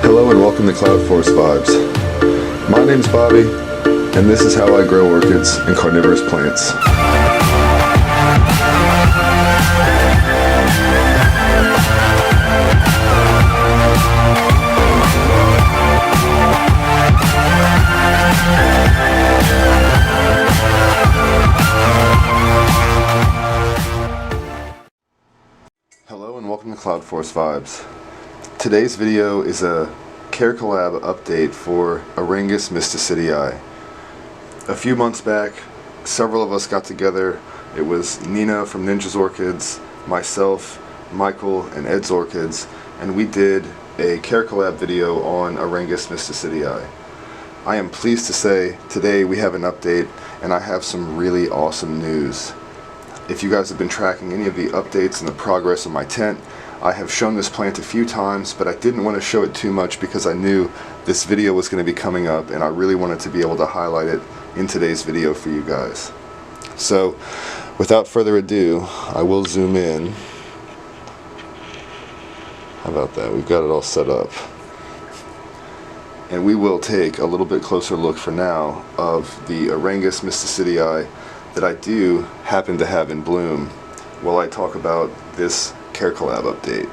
Hello and welcome to Cloudforest Vibes. My name's Bobby, and this is how I grow orchids and carnivorous plants. Hello and welcome to Cloudforest Vibes. Today's video is a Care Collab update for Aerangis Mystacidii. A few months back, several of us got together. It was Nina from Ninja's Orchids, myself, Michael, and Ed's Orchids, and we did a Care Collab video on Aerangis Mystacidii. I am pleased to say today we have an update, and I have some really awesome news. If you guys have been tracking any of the updates and the progress of my tent, I have shown this plant a few times, but I didn't want to show it too much because I knew this video was going to be coming up and I really wanted to be able to highlight it in today's video for you guys. So, without further ado, I will zoom in. How about that? We've got it all set up. And we will take a little bit closer look for now of the Aerangis Mystacidii that I do happen to have in bloom while I talk about this Care Collab update.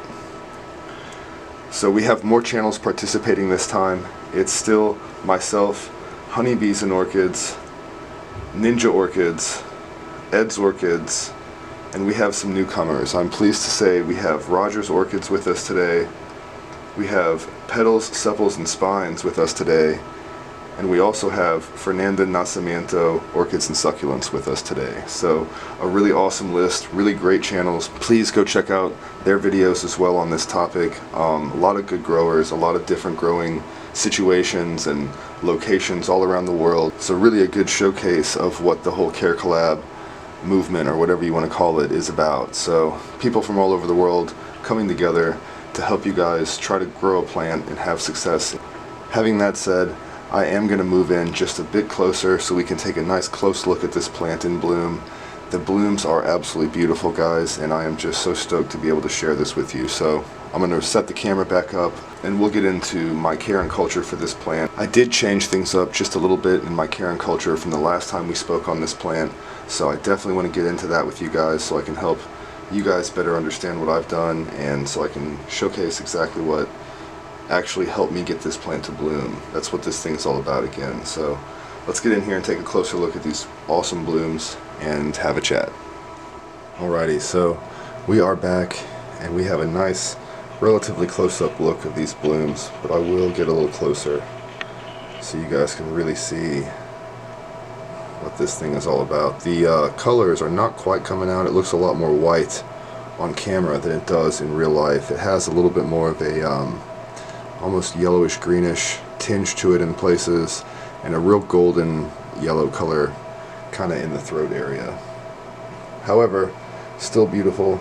So we have more channels participating this time. It's still myself, Honeybees and Orchids, Ninja Orchids, Ed's Orchids, and we have some newcomers. I'm pleased to say we have Roger's Orchids with us today. We have Petals, Sepals, and Spines with us today. And we also have Fernanda, Nascimento, Orchids, and Succulents with us today. So a really awesome list, really great channels. Please go check out their videos as well on this topic. A lot of good growers, a lot of different growing situations and locations all around the world. So really a good showcase of what the whole Care Collab movement, or whatever you want to call it, is about. So people from all over the world coming together to help you guys try to grow a plant and have success. Having that said, I am going to move in just a bit closer so we can take a nice close look at this plant in bloom. The blooms are absolutely beautiful, guys, and I am just so stoked to be able to share this with you. So I'm going to set the camera back up and we'll get into my care and culture for this plant. I did change things up just a little bit in my care and culture from the last time we spoke on this plant, so I definitely want to get into that with you guys so I can help you guys better understand what I've done, and so I can showcase exactly what actually helped me get this plant to bloom. That's what this thing's all about again. So let's get in here and take a closer look at these awesome blooms and have a chat. Alrighty, so we are back and we have a nice relatively close-up look of these blooms, but I will get a little closer so you guys can really see what this thing is all about. The colors are not quite coming out. It looks a lot more white on camera than it does in real life. It has a little bit more of a almost yellowish greenish tinge to it in places, and a real golden yellow color kind of in the throat area. However, still beautiful.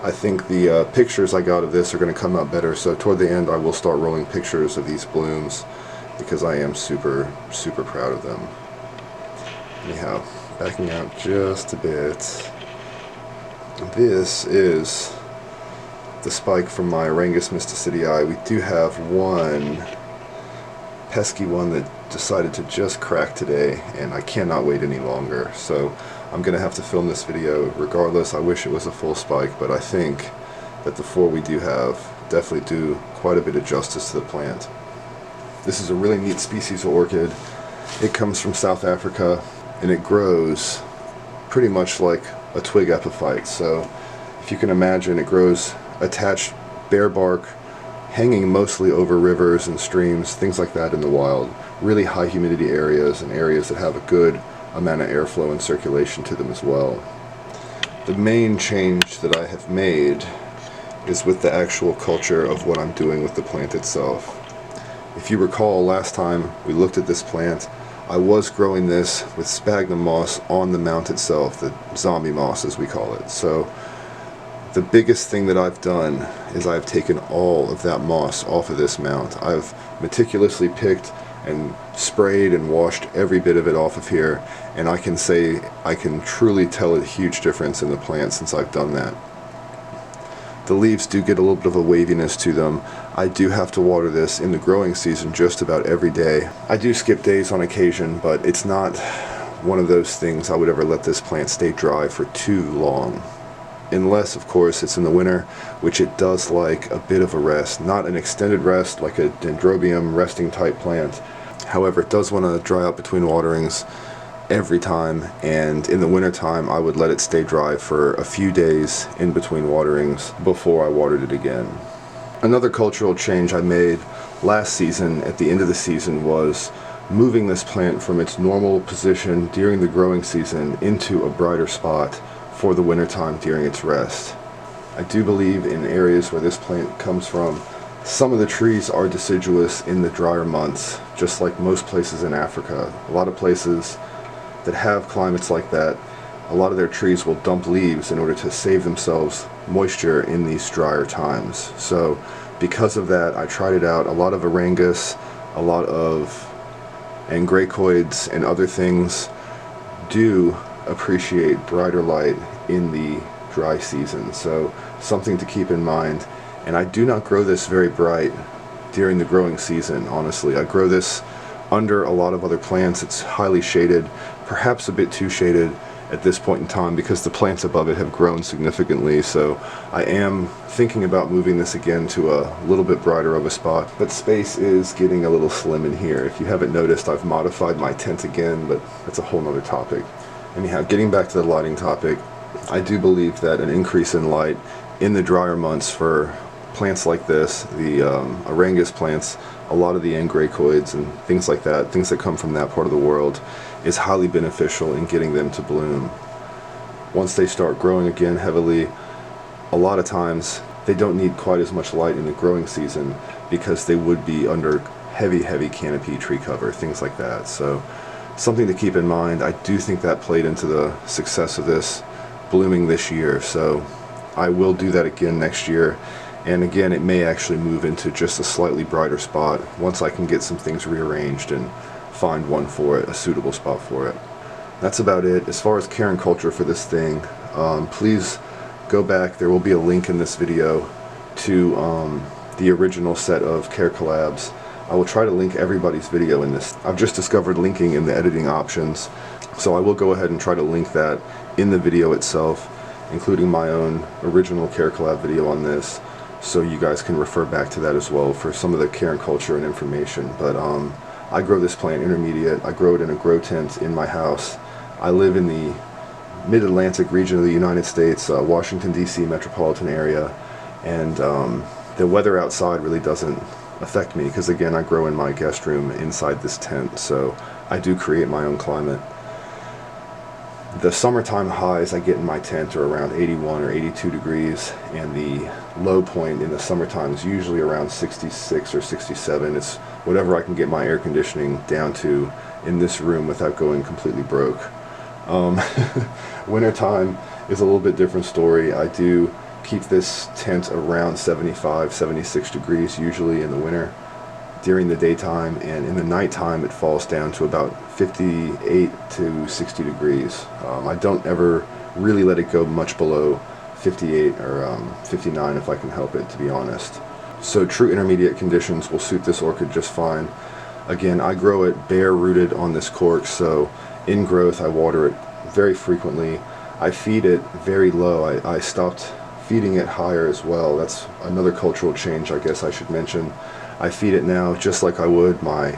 I think the pictures I got of this are going to come out better, so toward the end I will start rolling pictures of these blooms because I am super proud of them. Anyhow, backing out just a bit, this is the spike from my Aerangis Mystacidii. We do have one pesky one that decided to just crack today, and I cannot wait any longer. So I'm going to have to film this video regardless. I wish it was a full spike, but I think that the four we do have definitely do quite a bit of justice to the plant. This is a really neat species of orchid. It comes from South Africa, and it grows pretty much like a twig epiphyte. So if you can imagine, it grows attached bare bark, hanging mostly over rivers and streams, things like that in the wild. Really high humidity areas and areas that have a good amount of airflow and circulation to them as well. The main change that I have made is with the actual culture of what I'm doing with the plant itself. If you recall, last time we looked at this plant, I was growing this with sphagnum moss on the mount itself, the zombie moss as we call it. So the biggest thing that I've done is I've taken all of that moss off of this mount. I've meticulously picked and sprayed and washed every bit of it off of here, and I can say I can truly tell a huge difference in the plant since I've done that. the leaves do get a little bit of a waviness to them. I do have to water this in the growing season just about every day. I do skip days on occasion, but it's not one of those things I would ever let this plant stay dry for too long. Unless, of course, it's in the winter, which it does like a bit of a rest. Not an extended rest like a dendrobium resting type plant. However, it does want to dry out between waterings every time, and in the wintertime I would let it stay dry for a few days in between waterings before I watered it again. Another cultural change I made last season at the end of the season was moving this plant from its normal position during the growing season into a brighter spot for the wintertime during its rest. I do believe in areas where this plant comes from, some of the trees are deciduous in the drier months, just like most places in Africa. A lot of places that have climates like that, a lot of their trees will dump leaves in order to save themselves moisture in these drier times. So because of that, I tried it out. A lot of Aerangis, a lot of Angraecoids and other things do appreciate brighter light in the dry season, so something to keep in mind. And I do not grow this very bright during the growing season, honestly. I grow this under a lot of other plants. It's highly shaded, perhaps a bit too shaded at this point in time because the plants above it have grown significantly, so I am thinking about moving this again to a little bit brighter of a spot. But space is getting a little slim in here. If you haven't noticed, I've modified my tent again, but that's a whole nother topic. Anyhow, getting back to the lighting topic, I do believe that an increase in light in the drier months for plants like this, the Aerangis plants, a lot of the Angraecoids and things like that, things that come from that part of the world, is highly beneficial in getting them to bloom. Once they start growing again heavily, a lot of times they don't need quite as much light in the growing season because they would be under heavy canopy tree cover, things like that. So something to keep in mind. I do think that played into the success of this blooming this year, so I will do that again next year. And again, it may actually move into just a slightly brighter spot once I can get some things rearranged and find one for it, a suitable spot for it. That's about it. As far as care and culture for this thing, please go back. There will be a link in this video to the original set of care collabs. I will try to link everybody's video in this. I've just discovered linking in the editing options, so I will go ahead and try to link that in the video itself, including my own original care collab video on this, so you guys can refer back to that as well for some of the care and culture and information. But I grow this plant intermediate. I grow it in a grow tent in my house. I live in the mid-Atlantic region of the United States, Washington, D.C. metropolitan area, and the weather outside really doesn't affect me because, again, I grow in my guest room inside this tent, so I do create my own climate. The summertime highs I get in my tent are around 81 or 82 degrees, and the low point in the summertime is usually around 66 or 67. It's whatever I can get my air conditioning down to in this room without going completely broke. Wintertime is a little bit different story. I do keep this tent around 75, 76 degrees usually in the winter during the daytime, and in the nighttime it falls down to about 58 to 60 degrees. I don't ever really let it go much below 58 or 59 if I can help it, to be honest. So true intermediate conditions will suit this orchid just fine. Again, I grow it bare rooted on this cork, so in growth I water it very frequently. I feed it very low. I stopped feeding it higher as well. That's another cultural change I guess I should mention. I feed it now just like I would my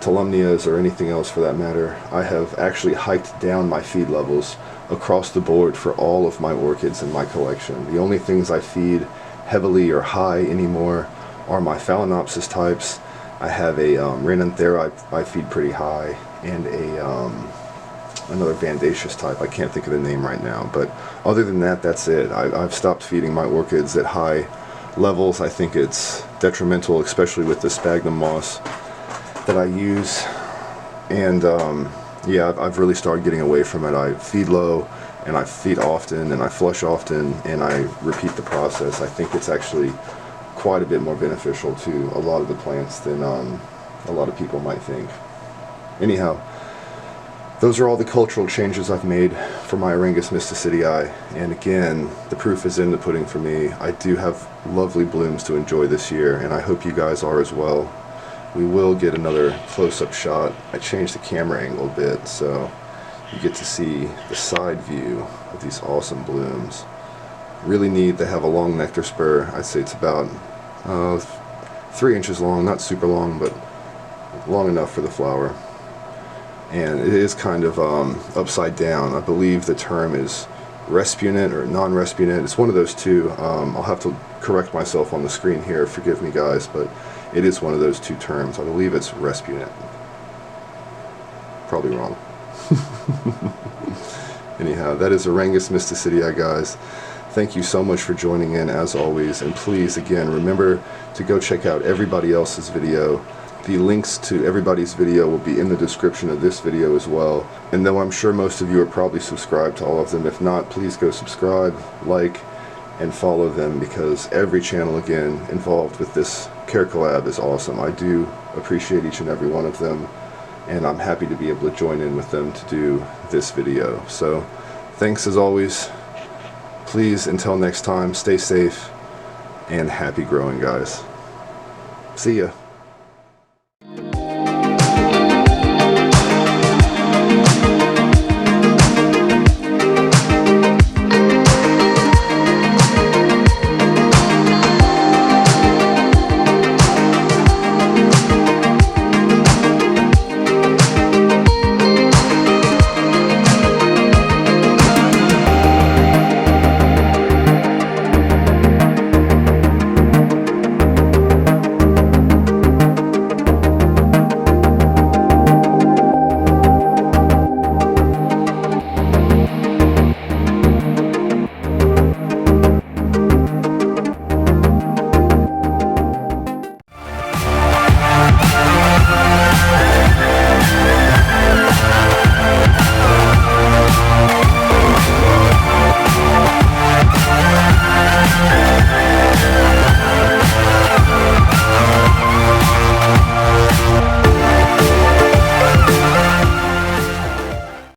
Tolumnias or anything else for that matter. I have actually hiked down my feed levels across the board for all of my orchids in my collection. The only things I feed heavily or high anymore are my Phalaenopsis types. I have a Rhinanthera I feed pretty high, and another Vandaceous type. I can't think of the name right now, but other than that, that's it. I've stopped feeding my orchids at high levels. I think it's detrimental, especially with the sphagnum moss that I use, and yeah, I've really started getting away from it. I feed low, and I feed often, and I flush often, and I repeat the process. I think it's actually quite a bit more beneficial to a lot of the plants than a lot of people might think. Anyhow, those are all the cultural changes I've made for my Aerangis Mystacidii, and again, the proof is in the pudding for me. I do have lovely blooms to enjoy this year, and I hope you guys are as well. We will get another close-up shot. I changed the camera angle a bit, so you get to see the side view of these awesome blooms. Really neat. They have a long nectar spur. I'd say it's about 3 inches long, not super long, but long enough for the flower. And it is kind of upside down. I believe the term is respunent or non-respunent. It's one of those two. I'll have to correct myself on the screen here. Forgive me, guys, but it is one of those two terms. I believe it's respunent. Probably wrong. Anyhow, that is Aerangis Mystacidii, guys. Thank you so much for joining in, as always. And please, again, remember to go check out everybody else's video. The links to everybody's video will be in the description of this video as well. And though I'm sure most of you are probably subscribed to all of them, if not, please go subscribe, like, and follow them, because every channel, again, involved with this care collab is awesome. I do appreciate each and every one of them, and I'm happy to be able to join in with them to do this video. So, thanks as always. Please, until next time, stay safe and happy growing, guys. See ya.